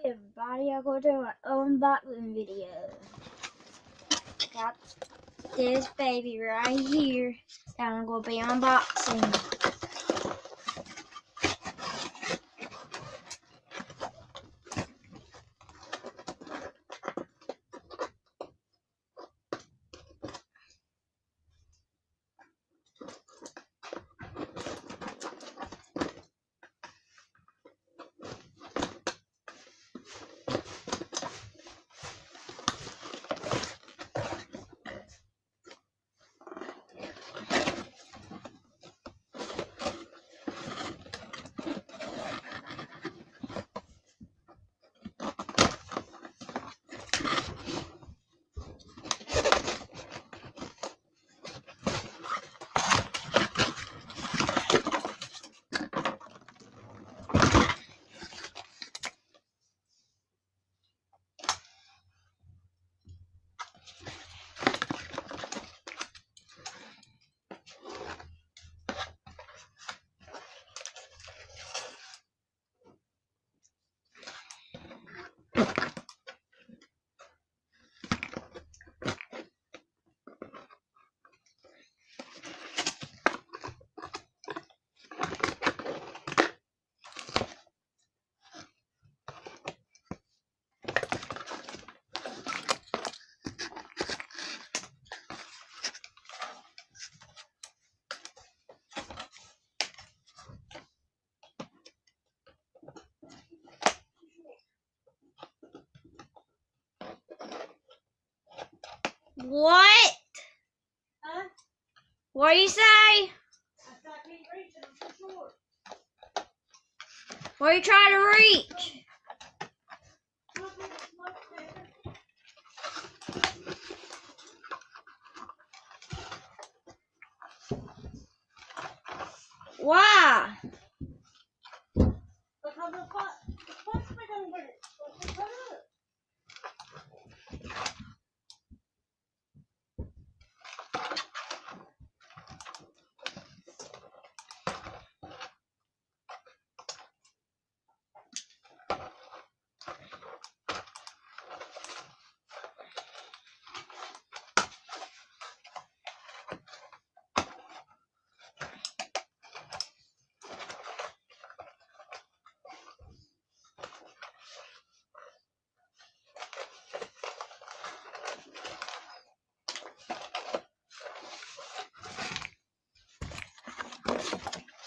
Everybody, I'm going to do an unboxing video. Got this baby right here that I'm going to be unboxing. What? Huh? What do you say? I stopped me reaching, I'm too short. What are you trying to reach? Why? Because the punch me don't work. So put it up.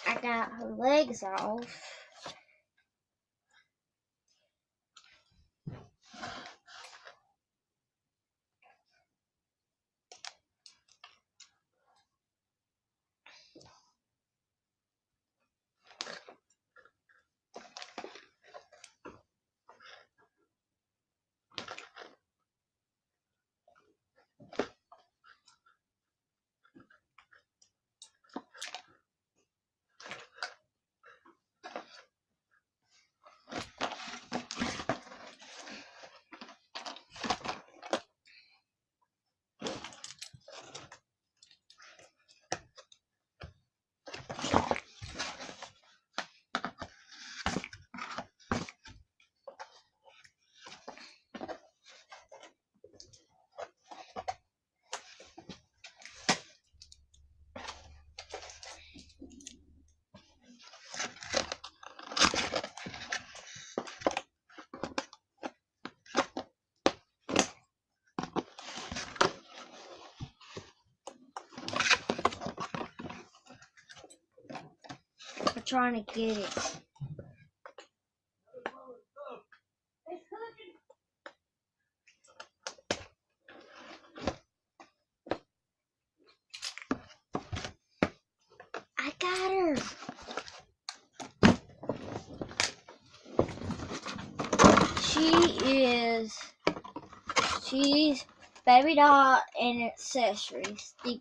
I got her legs off. I'm trying to get it. It's cooking. I got her. She's baby doll and accessories. The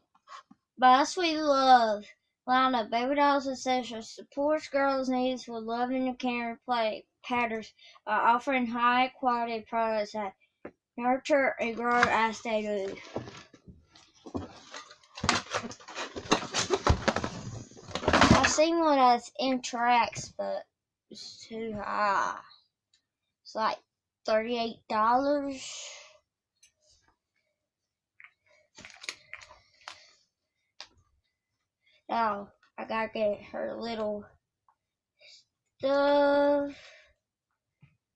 By Sweet Love line of baby dolls and accessories supports girls' needs with loving and caring play patterns by offering high quality products that nurture and grow as they do. I've seen one that interacts, but it's too high. It's like $38. Now I gotta get her little stuff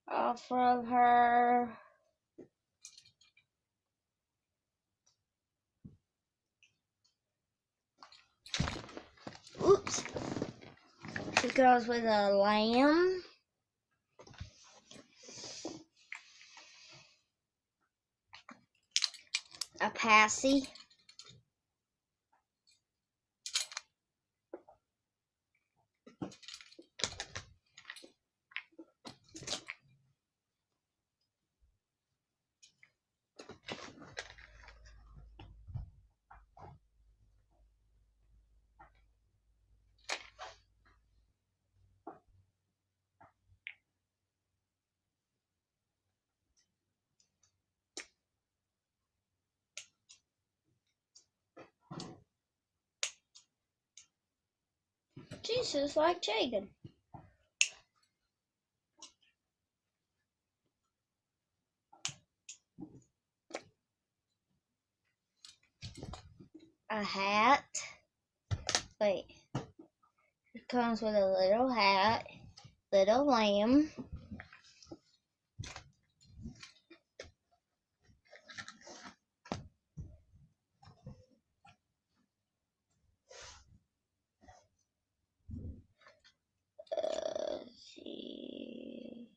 off of her. Oops. She goes with a lamb. A passy. She's just like Jagan. A hat. Wait. It comes with a little hat, little lamb. Let's see.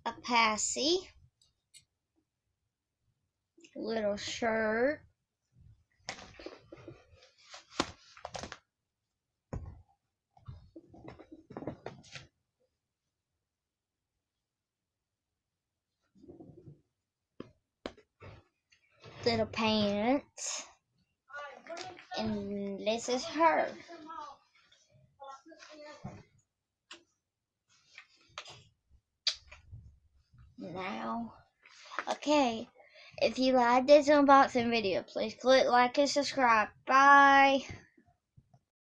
A passy. Little shirt. Little pants. And this is her. Now, okay, if you like this unboxing video, please click like and subscribe. Bye.